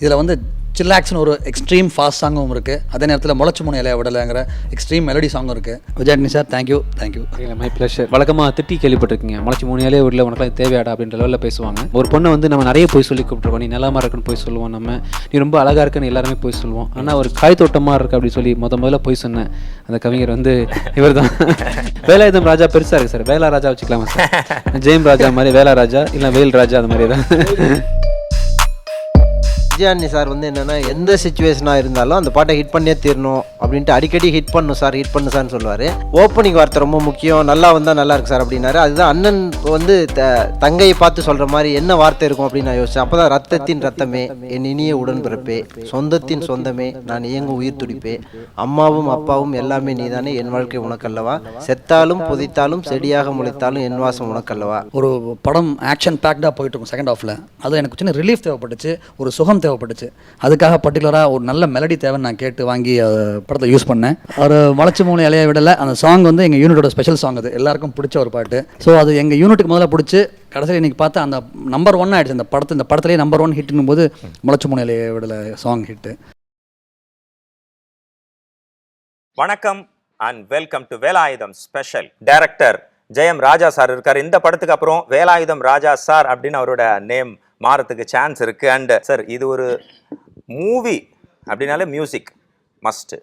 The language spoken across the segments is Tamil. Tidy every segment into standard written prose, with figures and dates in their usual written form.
இதில் வந்து சில்லாக்ஸ்னு ஒரு எக்ஸ்ட்ரீம் ஃபாஸ்ட் சாங்கும் இருக்குது. அதே நேரத்தில் முளைச்சு மூணு இலைய விடலைங்கிற எக்ஸ்ட்ரீம் மெலடி சாங்கும் இருக்குது. விஜயாட்னி சார் தேங்க்யூ. My pleasure. வழக்கமாக திட்டி கேள்விப்பட்டிருக்கீங்க, முளைச்சி மூணு இலையே வீட்டில் உனக்குலாம் தேவையாடா அப்படின்ற லெவலில் பேசுவாங்க. ஒரு பொண்ணை வந்து நம்ம நிறைய போய் சொல்லி கூப்பிட்டுருவோம். நீ நலமாக இருக்குன்னு போய் சொல்லுவோம், நம்ம நீ ரொம்ப அழகாக இருக்குன்னு எல்லாருமே போய் சொல்லுவோம். ஆனால் ஒரு காய் தோட்டமாக இருக்குது அப்படின்னு சொல்லி முதல்ல போய் சொன்னேன் அந்த கவிஞர் வந்து இவர் தான். வேலாயுதம் ராஜா பெருசாக இருக்குது சார், வேலா ராஜா வச்சுக்கலாமா சார்? ஜெயம் ராஜா மாதிரி வேலா ராஜா, இல்லை வேல் ராஜா, அந்த மாதிரி தான். விஜயாண்ணி சார் வந்து என்னென்னா எந்த சுச்சுவேஷனாக இருந்தாலும் அந்த பாட்டை ஹிட் பண்ணியே தீரணும் அப்படின்ட்டு அடிக்கடி ஹிட் பண்ணு சார்னு சொல்லுவார். ஓப்பனிங் வார்த்தை ரொம்ப முக்கியம், நல்லா வந்தால் நல்லா இருக்கு சார் அப்படின்னாரு. அதுதான் அண்ணன் வந்து தங்கையை பார்த்து சொல்கிற மாதிரி என்ன வார்த்தை இருக்கும் அப்படின்னு நான் யோசிச்சேன். அப்போ தான் ரத்தத்தின் ரத்தமே என் இனிய உடன்பிறப்பே, சொந்தத்தின் சொந்தமே நான் இயங்கும் உயிர் துடிப்பே, அம்மாவும் அப்பாவும் எல்லாமே நீதானே, என் வாழ்க்கை உனக்கல்லவா, செத்தாலும் புதைத்தாலும் செடியாக முளைத்தாலும் என் வாசம் உனக்கல்லவா. ஒரு படம் ஆக்ஷன் பேக்டாக போயிட்டு இருக்கும் செகண்ட் ஹாஃபில். அது எனக்கு சின்ன ரிலீஃப் தேவைப்பட்டுச்சு, ஒரு சுகம் தேவைப்பட்டுச்சு. அதுக்காக பர்டிகுலராக ஒரு நல்ல மெலடி தேவைன்னு நான் கேட்டு வாங்கி படத்தை யூஸ் பண்ணேன். ஒரு முளைச்சி மூணு இலைய விடலை அந்த சாங் வந்து எங்கள் யூனிட்டோட ஸ்பெஷல் சாங். அது எல்லாருக்கும் பிடிச்ச ஒரு பாட்டு. ஸோ அது எங்கள் யூனிட்டுக்கு முதல்ல பிடிச்சி கடைசியில் இன்றைக்கி பார்த்தா அந்த நம்பர் 1 ஆகிடுச்சு. இந்த படத்துலேயே நம்பர் 1 ஹிட்னும் போது முளைச்சி மூணு இலைய விடலை சாங் ஹிட்டு. வணக்கம் and welcome to Velayudham special. Director Jayam Raja sir இருக்கார். இந்த படத்துக்கு அப்புறம் வேலாயுதம் ராஜா சார் அப்படின்னு அவரோட நேம் மாறத்துக்கு சான்ஸ் இருக்கு. அண்ட் சார் இது ஒரு மூவி அப்படின்னாலே மியூசிக் மஸ்ட்.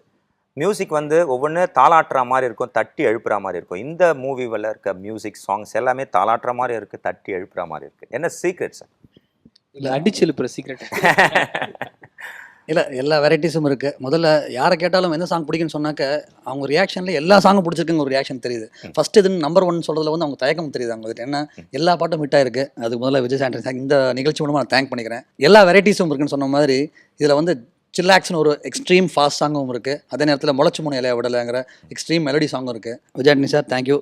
மியூசிக் வந்து ஒவ்வொன்று தாளாட்டுற மாதிரி இருக்கும், தட்டி எழுப்புற மாதிரி இருக்கும். இந்த மூவியில் இருக்க மியூசிக் சாங்ஸ் எல்லாமே தாளாட்டுற மாதிரி இருக்குது, தட்டி எழுப்புற மாதிரி இருக்குது. என்ன சீக்ரெட் சார்? இல்லை அடிச்சு எழுப்புற சீக்ரெட் இல்லை, எல்லா வெரைட்டிஸும் இருக்குது. முதல்ல யாரை கேட்டாலும் எந்த சாங் பிடிக்குன்னு சொன்னாக்க அவங்க ரியாக்ஷனில் எல்லா சாங்கும் பிடிச்சிருக்குங்க ஒரு ரியாக்ஷன் தெரியுது. ஃபஸ்ட்டு இதுன்னு நம்பர் 1 சொல்கிறதுல வந்து அவங்க தயக்கம் தெரியுது. அவங்க என்ன எல்லா பாட்டும் ஹிட் ஆயிருக்கு. அதுக்கு முதல்ல விஜய் சாண்டர் இந்த நிகழ்ச்சி மூலமாக நான் தேங்க் பண்ணிக்கிறேன். எல்லா வெரைட்டிஸும் இருக்குன்னு சொன்ன மாதிரி இதில் வந்து சில்லாக்ஸ்னு ஒரு எக்ஸ்ட்ரீம் ஃபாஸ்ட் சாங்கும் இருக்குது. அதே நேரத்தில் முளைச்சு மூணு இலைய விடலைங்கிற எக்ஸ்ட்ரீம் மெலடி சாங்கும் இருக்குது. விஜயாட்னி சார் தேங்க்யூ.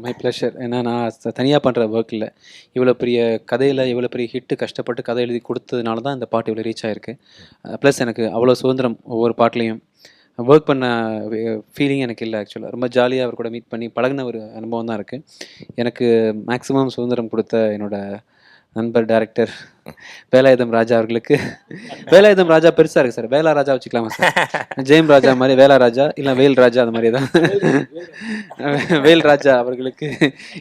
My pleasure. ஏன்னா நான் தனியாக பண்ணுற ஒர்க் இல்லை, இவ்வளோ பெரிய கதையில் இவ்வளோ பெரிய ஹிட்டு கஷ்டப்பட்டு கதை எழுதி கொடுத்ததுனால தான் இந்த பாட்டு இவ்வளோ ரீச் ஆகிருக்கு. ப்ளஸ் எனக்கு அவ்வளோ சுதந்திரம் ஒவ்வொரு பாட்டுலேயும் ஒர்க் பண்ண ஃபீலிங் எனக்கு இல்லை. ஆக்சுவலாக ரொம்ப ஜாலியாக அவர் கூட மீட் பண்ணி பழகின ஒரு அனுபவம் தான் இருக்குது. எனக்கு மேக்ஸிமம் சுதந்திரம் கொடுத்த என்னோட நண்பர் டைரக்டர் வேலாயுதம் ராஜா அவர்களுக்கு. வேலாயுதம் ராஜா பெருசாக இருக்குது சார், வேலா ராஜா வச்சுக்கலாமா சார்? ஜெயம் ராஜா மாதிரி வேலா ராஜா, இல்லை வேல் ராஜா, அந்த மாதிரி தான். வேல் ராஜா அவர்களுக்கு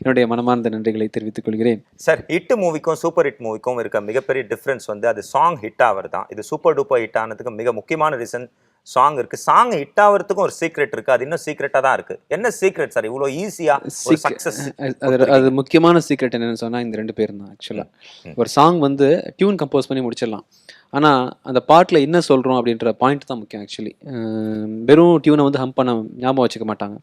என்னுடைய மனமார்ந்த நன்றிகளை தெரிவித்துக் கொள்கிறேன். சார், ஹிட் மூவிக்கும் சூப்பர் ஹிட் மூவிக்கும் இருக்க மிகப்பெரிய டிஃப்ரென்ஸ் வந்து அது சாங் ஹிட் ஆகிறது தான். இது சூப்பர் டூப்பர் ஹிட் ஆனதுக்கு மிக முக்கியமான ரீசன் சாங் இருக்கு. சாங் ஹிட் ஆகிறதுக்கும் ஒரு சீக்ரெட் இருக்கு. அது இன்னும் சீக்ரெட்டா தான் இருக்கு. என்ன சீக்ரெட் சார் இவ்வளோ ஈஸியா சக்சஸ்? அது முக்கியமான சீக்ரெட் என்னன்னு சொன்னா இந்த 2 பேரும் தான். ஆக்சுவலா ஒரு சாங் வந்து டியூன் கம்போஸ் பண்ணி முடிச்சிடலாம், ஆனால் அந்த பாட்டில் என்ன சொல்கிறோம் அப்படின்ற பாயிண்ட் தான் முக்கியம். ஆக்சுவலி வெறும் டியூனை வந்து ஹம் பண்ண ஞாபகம் வச்சுக்க மாட்டாங்க.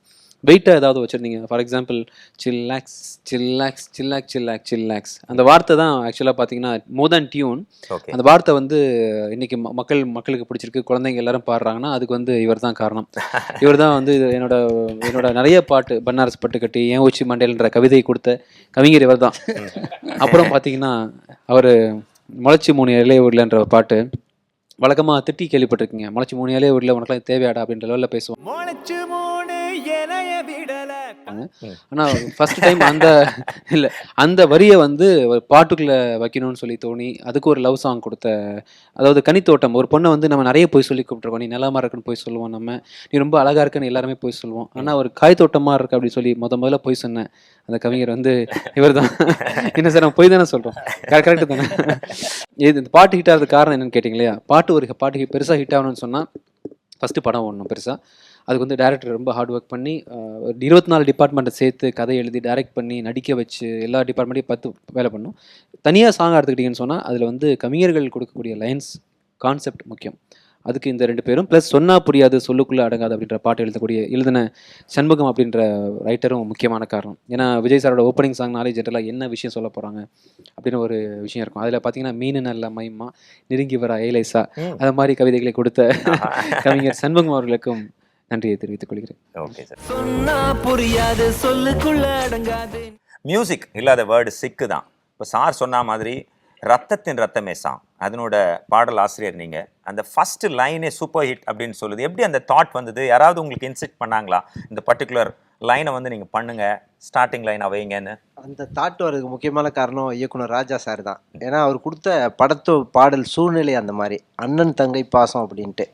வெயிட்டாக ஏதாவது வச்சுருந்தீங்க, ஃபார் எக்ஸாம்பிள் சில்லாக்ஸ் சில்லாக்ஸ் சில்லாக் சில்லாக் சில்லாக்ஸ், அந்த வார்த்தை தான் ஆக்சுவலாக பார்த்தீங்கன்னா மோர் தேன் டியூன். அந்த வார்த்தை வந்து இன்றைக்கி மக்களுக்கு பிடிச்சிருக்கு, குழந்தைங்க எல்லாரும் பாடுறாங்கன்னா அதுக்கு வந்து இவர் தான் காரணம். இவர் தான் வந்து என்னோட நிறைய பாட்டு, பன்னாரஸ் பட்டு கட்டி, ஏன் உச்சி மண்டேல்ன்ற கவிதை கொடுத்த கவிஞர் இவர் தான். அப்புறம் பார்த்தீங்கன்னா அவர் முளைச்சி மூணு இலைய ஊர்லன்ற பாட்டு வழக்கமாக திட்டி கேள்விப்பட்டிருக்கீங்க, முளைச்சி மூணு இலைய ஊரில் உனக்குலாம் தேவையாடா அப்படின்ற லெவலில் பேசுவோம். ஆனால் ஃபர்ஸ்ட் டைம் அந்த வரியை வந்து ஒரு பாட்டுக்குள்ளே வைக்கணும்னு சொல்லி தோணி அதுக்கு ஒரு லவ் சாங் கொடுத்த, அதாவது கனித்தோட்டம். ஒரு பொண்ணை வந்து நம்ம நிறைய போய் சொல்லி கூப்பிட்டுருக்கோம், நீ நலமாக இருக்குன்னு போய் சொல்லுவோம், நம்ம நீ ரொம்ப அழகாக இருக்குன்னு எல்லாருமே போய் சொல்லுவோம். ஆனால் ஒரு காய் தோட்டமாக இருக்கு அப்படின்னு சொல்லி முதல்ல போய் சொன்னேன் அந்த கவிஞர் வந்து இவர் தான். என்ன சார், நம்ம போய் தானே சொல்கிறோம், கரெக்டு தானே? இந்த பாட்டு ஹிட் ஆகிறது காரணம் என்னன்னு கேட்டிங்களா? பாட்டு பெருசாக ஹிட் ஆகணும்னு சொன்னால் ஃபஸ்ட்டு படம் ஓடணும் பெருசாக. அதுக்கு வந்து டைரக்டர் ரொம்ப ஹார்ட் ஒர்க் பண்ணி 24 டிபார்ட்மெண்ட்டை சேர்த்து கதை எழுதி டைரக்ட் பண்ணி நடிக்க வச்சு எல்லா டிபார்ட்மெண்ட்டையும் 10 வேலை பண்ணணும். தனியாக சாங் எடுத்துக்கிட்டிங்கன்னு சொன்னால் அதில் வந்து கவிஞர்கள் கொடுக்கக்கூடிய லைன்ஸ் கான்செப்ட் முக்கியம். அதுக்கு இந்த 2 பேரும் ப்ளஸ் சொன்னா புரியாது சொல்லுக்குள்ளே அடங்காது அப்படின்ற பாட்டு எழுதின சண்முகம் அப்படின்ற ரைட்டரும் முக்கியமான காரணம். ஏன்னா விஜய் சாரோட ஓப்பனிங் சாங்னாலே ஜென்ரலாக என்ன விஷயம் சொல்ல போகிறாங்க அப்படின்னு ஒரு விஷயம் இருக்கும். அதில் பார்த்தீங்கன்னா மீனு நல்ல மைமா நெருங்கி வர ஐலைசா அது மாதிரி கவிதைகளை கொடுத்த கவிஞர் சண்முகம் அவர்களுக்கும் நன்றியை தெரிவித்துக் கொள்கிறேன். Okay sir. சொன்னா புரியாது சொல்லுக்குள்ள அடங்காது. மியூசிக் இல்லாத வேர்டு சிக்கு தான். இப்போ சார் சொன்ன மாதிரி ரத்தத்தின் ரத்தமே சாங், அதனோட பாடல் ஆசிரியர் நீங்க. அந்த ஃபர்ஸ்ட் லைனே சூப்பர் ஹிட் அப்படின்னு சொல்லுது. எப்படி அந்த தாட் வந்தது? யாராவது உங்களுக்கு இன்சிட் பண்ணாங்களா இந்த பர்டிகுலர் லைனை வந்து நீங்க பண்ணுங்க, ஸ்டார்டிங் லைன் வைங்கன்னு? அந்த தாட் வரதுக்கு முக்கியமான காரணம் இயக்குனர் ராஜா சார் தான். ஏன்னா அவர் கொடுத்த படத்து பாடல் சூழ்நிலை அந்த மாதிரி, அண்ணன் தங்கை பாசம் அப்படின்ட்டு.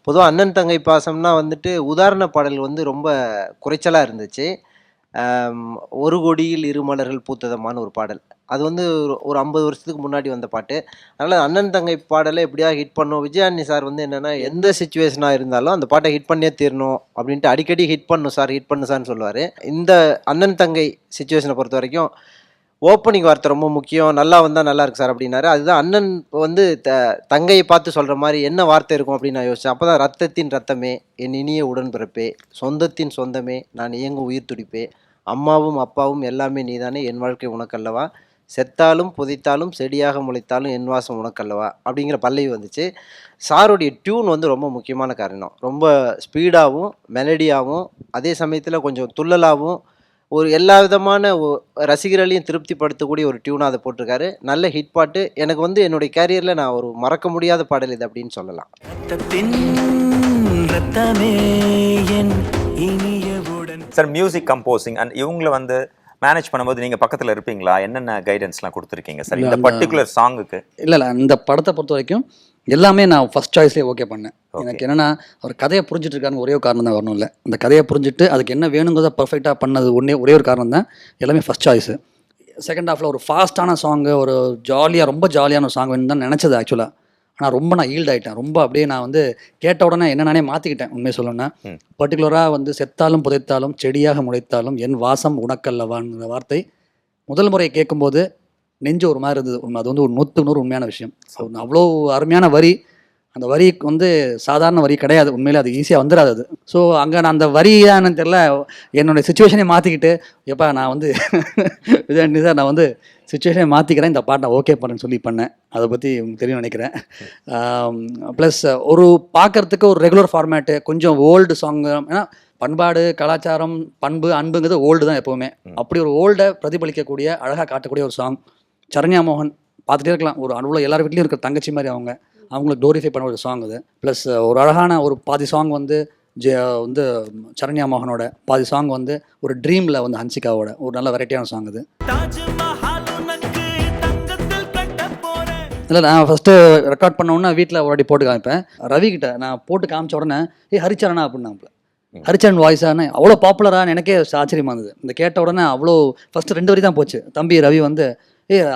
பொதுவாக அண்ணன் தங்கை பாசம்னா வந்துட்டு உதாரண பாடல் வந்து ரொம்ப குறைச்சலாக இருந்துச்சு. ஒரு கொடியில் இரு மலர்கள் பூத்ததமான ஒரு பாடல், அது வந்து ஒரு 50 வருஷத்துக்கு முன்னாடி வந்த பாட்டு. அதனால் அண்ணன் தங்கை பாடலை எப்படியா ஹிட் பண்ணும். விஜயானி சார் வந்து என்னென்னா எந்த சுச்சுவேஷனாக இருந்தாலும் அந்த பாட்டை ஹிட் பண்ணியே தீரணும் அப்படின்ட்டு அடிக்கடி ஹிட் பண்ணும் சார் ஹிட் பண்ணு சார்னு சொல்லுவார். இந்த அண்ணன் தங்கை சுச்சுவேஷனை பொறுத்த வரைக்கும் ஓப்பனிங் வார்த்தை ரொம்ப முக்கியம், நல்லா வந்தால் நல்லா இருக்கு சார் அப்படின்னாரு. அதுதான் அண்ணன் வந்து தங்கையை பார்த்து சொல்கிற மாதிரி என்ன வார்த்தை இருக்கும் அப்படின்னு நான் யோசித்தேன். அப்போ தான் ரத்தத்தின் ரத்தமே என் இனிய உடன்பிறப்பே, சொந்தத்தின் சொந்தமே நான் இயங்கும் உயிர் துடிப்பே, அம்மாவும் அப்பாவும் எல்லாமே நீதானே, என் வாழ்க்கை உனக்கல்லவா, செத்தாலும் புதைத்தாலும் செடியாக முளைத்தாலும் என் வாசம் உனக்கல்லவா அப்படிங்கிற பல்லவி வந்துச்சு. சாருடைய டியூன் வந்து ரொம்ப முக்கியமான காரணம். ரொம்ப ஸ்பீடாகவும் மெலடியாகவும் அதே சமயத்தில் கொஞ்சம் துள்ளலாகவும் ஒரு எல்லா விதமான ரசிகர்களையும் திருப்திப்படுத்தக்கூடிய ஒரு டியூனாக அதை போட்டிருக்காரு. நல்ல ஹிட் பாட்டு. எனக்கு வந்து என்னுடைய கேரியரில் நான் ஒரு மறக்க முடியாத பாடல் இது அப்படின்னு சொல்லலாம். சார், மியூசிக் கம்போசிங் அண்ட் இவங்களை வந்து மேனேஜ் பண்ணும்போது நீங்கள் பக்கத்தில் இருப்பீங்களா? என்னென்ன கைடன்ஸ்லாம் கொடுத்துருக்கீங்க சார் இந்த பர்டிகுலர் சாங்குக்கு? இல்லை இந்த படத்தை பொறுத்த வரைக்கும் எல்லாமே நான் ஃபர்ஸ்ட் சாய்ஸ்லேயே ஓகே பண்ணேன். எனக்கு என்னென்னா அவர் கதையை புரிஞ்சுட்டு இருக்காருன்னு ஒரே ஒரு காரணம் தான் வரணும். இல்லை, அந்த கதையை புரிஞ்சுட்டு அதுக்கு என்ன வேணுங்கிறத பர்ஃபெக்டாக பண்ணது ஒரே ஒரு காரணம் தான். எல்லாமே ஃபர்ஸ்ட் சாய்ஸு. செகண்ட் ஹாஃபில் ஒரு ஃபாஸ்ட்டான சாங்கு, ஒரு ரொம்ப ஜாலியான ஒரு சாங் வேணும்னு தான் நினச்சது ஆக்சுவலாக. ஆனால் ரொம்ப நான் ஈல்ட் ஆகிட்டேன். ரொம்ப அப்படியே நான் வந்து கேட்ட உடனே என்ன நானே மாற்றிக்கிட்டேன். உண்மையை சொல்லணும்னா பர்டிகுலராக வந்து செத்தாலும் புதைத்தாலும் செடியாக முளைத்தாலும் என் வாசம் உனக்கல்லவான்ற வார்த்தை முதல் முறை கேட்கும்போது நெஞ்சு ஒரு மாதிரி இருந்தது. அது வந்து ஒரு 100% உண்மையான விஷயம். அவ்வளோ அருமையான வரி. அந்த வரி வந்து சாதாரண வரி கிடையாது. உண்மையிலே அது ஈஸியாக வந்துடாது அது. ஸோ அங்கே நான் அந்த வரியானு தெரியல, என்னுடைய சுச்சுவேஷனே மாற்றிக்கிட்டு எப்பா நான் வந்து விஜயாண்டி சார் நான் வந்து சுச்சுவேஷனை மாற்றிக்கிறேன், இந்த பாட்டை ஓகே பண்ணுன்னு சொல்லி பண்ணேன். அதை பற்றி உங்களுக்கு தெரியும் நினைக்கிறேன். ப்ளஸ் ஒரு பார்க்குறதுக்கு ஒரு ரெகுலர் ஃபார்மேட்டு, கொஞ்சம் ஓல்டு சாங்கு. ஏன்னா பண்பாடு, கலாச்சாரம், பண்பு, அன்புங்கிறது ஓல்டு தான் எப்போவுமே. அப்படி ஒரு ஓல்டை பிரதிபலிக்கக்கூடிய அழகாக காட்டக்கூடிய ஒரு சாங். சரண்யா மோகன் பார்த்துட்டே இருக்கலாம். ஒரு அவ்வளோ எல்லார் வீட்லேயும் இருக்கிற தங்கச்சி மாதிரி அவங்களை க்ளோரிஃபை பண்ண ஒரு சாங் அது. ப்ளஸ் ஒரு அழகான ஒரு பாதி சாங் வந்து வந்து சரண்யா மோகனோட, பாதி சாங் வந்து ஒரு ட்ரீமில் வந்து ஹன்சிகாவோட ஒரு நல்ல வெரைட்டியான சாங் அது. இல்லை, நான் ஃபஸ்ட்டு ரெக்கார்ட் பண்ணோன்னா வீட்டில் ஒரு வாட்டி போட்டு காமிப்பேன். ரவி கிட்ட நான் போட்டு காமிச்ச உடனே ஹரிச்சரனா அப்படின்னாப்புல. ஹரிச்சரன் வாய்ஸானே அவ்வளோ பாப்புலரான எனக்கே ஆச்சரியமாக இருந்தது. இந்த கேட்ட உடனே அவ்வளோ ஃபஸ்ட்டு 2 வரி தான் போச்சு. தம்பி ரவி வந்து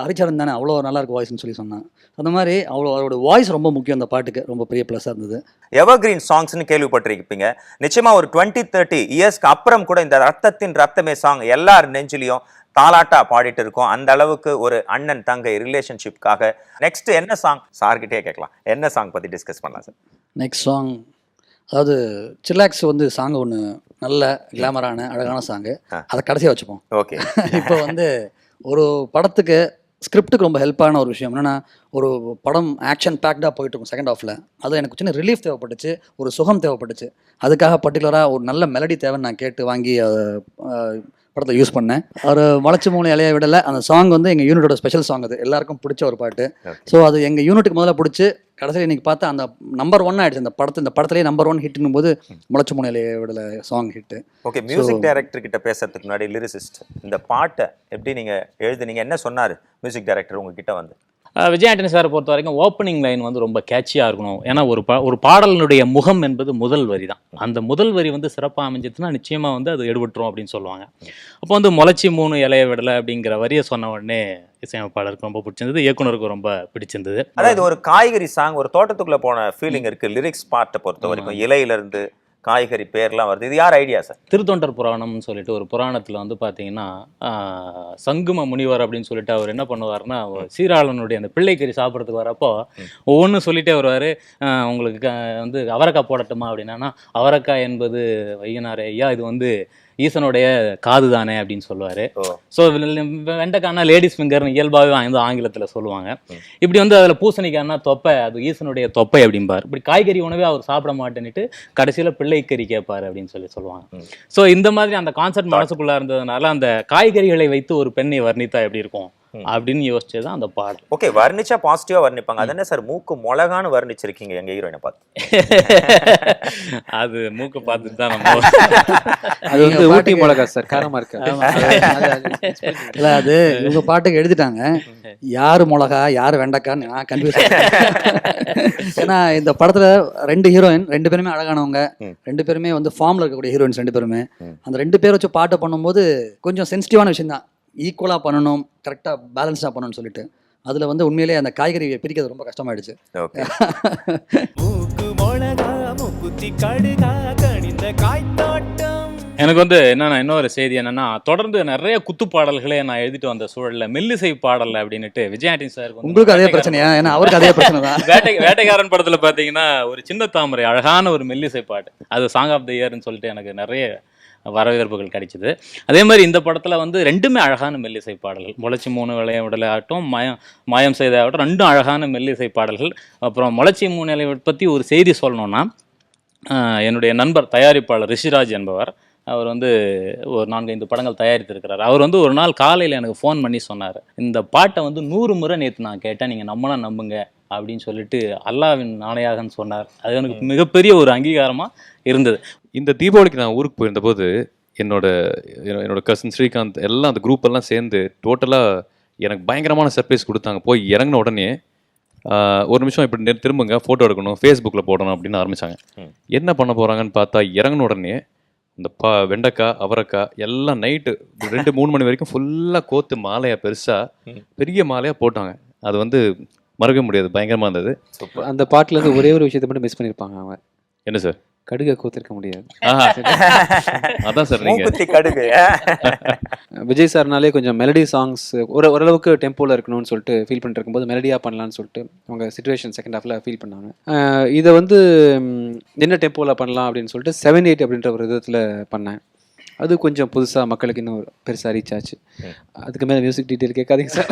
ஹரிச்சரன் தானே அவ்வளோ நல்லா இருக்கு வாய்ஸ்ன்னு சொல்லி சொன்னான். அந்த மாதிரி அவ்வளோ அவரோட வாய்ஸ் ரொம்ப முக்கியம் அந்த பாட்டுக்கு. ரொம்ப பெரிய ப்ளஸ்ஸாக இருந்தது. எவர்கிரீன் சாங்ஸ்னு கேள்விப்பட்டிருப்பீங்க. நிச்சயமா ஒரு 20-30 இயர்ஸ்க்கு அப்புறம் கூட இந்த ரத்தத்தின் ரத்தமே சாங் எல்லார் நெஞ்சிலையும் தாலாட்டா பாடிட்டு இருக்கோம். அந்த அளவுக்கு ஒரு அண்ணன் தங்கை ரிலேஷன்ஷிப்காக நெக்ஸ்ட் என்ன சாங் சார்கிட்டே கேட்கலாம். என்ன சாங் பற்றி டிஸ்கஸ் பண்ணலாம் சார்? நெக்ஸ்ட் சாங் அதாவது சில்லாக்ஸ் வந்து சாங் ஒன்று நல்ல கிளாமரான அழகான சாங்கு, அதை கடைசியாக வச்சுப்போம். ஓகே. இப்போ வந்து ஒரு படத்துக்கு ஸ்கிரிப்டுக்கு ரொம்ப ஹெல்ப்பான ஒரு விஷயம் என்னென்னா, ஒரு படம் ஆக்ஷன் பேக்டாக போயிட்டு இருக்கும் செகண்ட் ஹாஃபில். அது எனக்கு சின்ன ரிலீஃப் தேவைப்பட்டுச்சு, ஒரு சுகம் தேவைப்பட்டுச்சு. அதுக்காக பர்டிகுலராக ஒரு நல்ல மெலடி தேவைன்னு நான் கேட்டு வாங்கி படத்தை யூஸ் பண்ணேன். ஒரு வளைச்சு மூணு இலைய விடலை அந்த சாங் வந்து எங்கள் யூனிட்டோட ஸ்பெஷல் சாங். அது எல்லாருக்கும் பிடிச்ச ஒரு பாட்டு. ஸோ அது எங்கள் யூனிட்டுக்கு முதல்ல பிடிச்சி கடைசியில் இன்றைக்கி பார்த்தா அந்த நம்பர் 1 ஆகிடுச்சு. இந்த படத்துலேயே நம்பர் 1 ஹிட்னும் போது முளைச்சு மூணு இலைய விடலை song hit. Okay, music director கிட்ட பேசுறதுக்கு முன்னாடி லிரிசிஸ்ட் இந்த பாட்டை எப்படி நீங்கள் எழுதுனீங்க? என்ன சொன்னார் மியூசிக் டைரக்டர் உங்ககிட்ட வந்து? விஜய் ஆண்டனி சாரை பொறுத்த வரைக்கும் ஓப்பனிங் லைன் வந்து ரொம்ப கேட்சியாக இருக்கணும். ஏன்னா ஒரு பாடலினுடைய முகம் என்பது முதல் வரி தான். அந்த முதல் வரி வந்து சிறப்பாக அமைஞ்சிச்சுன்னா நிச்சயமாக வந்து அது எடுபட்டுரும் அப்படின்னு சொல்லுவாங்க. அப்போ வந்து முளைச்சி 3 இலைய விடலை அப்படிங்கிற வரியை சொன்ன உடனே இசையமைப்பாளருக்கு ரொம்ப பிடிச்சிருந்தது, இயக்குனருக்கு ரொம்ப பிடிச்சிருந்தது. அதாவது ஒரு காய்கறி சாங், ஒரு தோட்டத்துக்குள்ளே போன ஃபீலிங் இருக்குது லிரிக்ஸ் பார்ட்டை பொறுத்த வரைக்கும். இலையிலேருந்து காய்கறி பேர்லாம் வருது. இது யார் ஐடியா சார்? திருத்தொண்டர் புராணம்னு சொல்லிட்டு ஒரு புராணத்தில் வந்து பார்த்தீங்கன்னா சங்கும முனிவர் அப்படின்னு சொல்லிட்டு அவர் என்ன பண்ணுவார்னா, சீராளனுடைய அந்த பிள்ளைக்கறி சாப்பிட்றதுக்கு வரப்போ ஒவ்வொன்றும் சொல்லிட்டே வருவார். உங்களுக்கு வந்து அவரைக்காய் போடட்டுமா அப்படின்னா, அவரைக்காய் என்பது வையனாரே ஐயா, இது வந்து ஈசனுடைய காது தானே அப்படின்னு சொல்லுவார். ஸோ வெண்டைக்கானா லேடிஸ் ஃபிங்கர்னு இயல்பாகவே வந்து ஆங்கிலத்தில் சொல்லுவாங்க. இப்படி வந்து அதில் பூசணிக்கானா தொப்பை, அது ஈசனுடைய தொப்பை அப்படிம்பார். இப்படி காய்கறி உணவே அவர் சாப்பிட மாட்டேன்னுட்டு கடைசியில் பிள்ளைக்கறி கேட்பார் அப்படின்னு சொல்லுவாங்க. ஸோ இந்த மாதிரி அந்த கான்செப்ட் மனசுக்குள்ளே இருந்ததுனால அந்த காய்கறிகளை வைத்து ஒரு பெண்ணை வர்ணித்தா எப்படி இருக்கும் அப்படின்னு யோசிச்சது தான் அந்த பாடல். ஓகே, வர்ணிச்சா பாசிட்டிவா வர்ணிப்பாங்க. அது என்ன சார் மூக்கு மிளகான்னு வர்ணிச்சிருக்கீங்க எங்க ஹீரோயினை பார்த்து? அது மூக்கு பார்த்துட்டு தான் நம்ம அது வந்து ஊட்டி மிளகா சார், காரமா இருக்கு. இல்லை அது இவங்க பாட்டுக்கு எழுதிட்டாங்க, யாரு மிளகா யாரு வெண்டைக்கான்னு நான் கன்ஃபியூஸ். ஏன்னா இந்த படத்துல 2 ஹீரோயின், 2 பேருமே அழகானவங்க, 2 பேருமே வந்து ஃபார்ம்ல இருக்கக்கூடிய ஹீரோயின்ஸ் 2 பேருமே. அந்த 2 பேர் வச்சு பாட்டு பண்ணும்போது கொஞ்சம் சென்சிட்டிவான விஷயம் தான், ஈக்குவலாக பண்ணணும், கரெக்டாக பேலன்ஸாக பண்ணணும்னு சொல்லிட்டு அதில் வந்து உண்மையிலேயே அந்த காய்கறியை பிரிக்கிறது ரொம்ப கஷ்டமாயிடுச்சு. ஓகே. எனக்கு வந்து என்னன்னா இன்னொரு செய்தி என்னன்னா, தொடர்ந்து நிறைய குத்து பாடல்களே நான் எழுதிட்டு வந்த சூழல்ல மெல்லிசை பாடல் அப்படின்னுட்டு விஜய் ஆண்டனி சார் உங்களுக்கு அதே பிரச்சனையா? ஏன்னா அவருக்கு அதே பிரச்சனை தான். வேட்டைக்காரன் படத்துல பாத்தீங்கன்னா ஒரு சின்ன தாமரை அழகான ஒரு மெல்லிசை பாட்டு, அது சாங் ஆஃப் த இயர்னு சொல்லிட்டு எனக்கு நிறைய வரவேற்புகள் கிடைச்சிது. அதே மாதிரி இந்த படத்துல வந்து 2மே அழகான மெல்லிசை பாடல்கள், முளைச்சி 3 விளைய விடலை ஆகட்டும், மாயம் செய்த ஆகட்டும், 2ம் அழகான மெல்லிசை பாடல்கள். அப்புறம் முளைச்சி 3 இலை பற்றி ஒரு செய்தி சொல்லணும்னா, என்னுடைய நண்பர் தயாரிப்பாளர் ரிஷிராஜ் என்பவர், அவர் வந்து ஒரு 4-5 படங்கள் தயாரித்திருக்கிறார். அவர் வந்து ஒரு நாள் காலையில் எனக்கு ஃபோன் பண்ணி சொன்னார், இந்த பாட்டை வந்து 100 முறை நேற்று நான் கேட்டேன், நீங்கள் நம்மனா நம்புங்க அப்படின்னு சொல்லிட்டு அல்லாவின் நாணையாகன்னு சொன்னார். அது எனக்கு மிகப்பெரிய ஒரு அங்கீகாரமாக இருந்தது. இந்த தீபாவளிக்கு நான் ஊருக்கு போயிருந்தபோது என்னோட கசின் ஸ்ரீகாந்த் எல்லாம் அந்த குரூப் எல்லாம் சேர்ந்து டோட்டலாக எனக்கு பயங்கரமான சர்ப்ரைஸ் கொடுத்தாங்க. போய் இறங்கின உடனே ஒரு நிமிஷம் இப்படி திரும்புங்க, ஃபோட்டோ எடுக்கணும், ஃபேஸ்புக்கில் போடணும் அப்படின்னு ஆரம்பித்தாங்க. என்ன பண்ண போகிறாங்கன்னு பார்த்தா இறங்கின உடனே இந்த வெண்டைக்காய் அவரைக்காய் எல்லாம் நைட்டு 2-3 மணி வரைக்கும் ஃபுல்லாக கோத்து மாலையாக பெரிய மாலையாக போட்டாங்க. அது வந்து மறக்க முடியாது, பயங்கரமாக இருந்தது. அந்த பாட்டுல இருந்து ஒரே ஒரு விஷயத்தை மட்டும் மிஸ் பண்ணியிருப்பாங்க அவங்க. என்ன சார்? கடுகை கோத்திருக்க முடியாது. அதான் சார் நீங்க கடுகு. விஜய் சார்னாலே கொஞ்சம் மெலடி சாங்ஸ் ஓரளவுக்கு டெம்போல இருக்கணும்னு சொல்லிட்டு ஃபீல் பண்ணிட்டு இருக்கும்போது மெலடியாக பண்ணலான்னு சொல்லிட்டு அவங்க சிச்சுவேஷன் செகண்ட் ஹாஃப்ல ஃபீல் பண்ணாங்க. இதை வந்து என்ன டெம்போல பண்ணலாம் அப்படின்னு சொல்லிட்டு 7/8 அப்படின்ற ஒரு விதத்தில் பண்ணேன். அது கொஞ்சம் புதுசாக மக்களுக்கு இன்னும் பெருசாக ரீச் ஆச்சு. அதுக்கு மேலே மியூசிக் டீட்டெயில் கேட்காதீங்க சார்.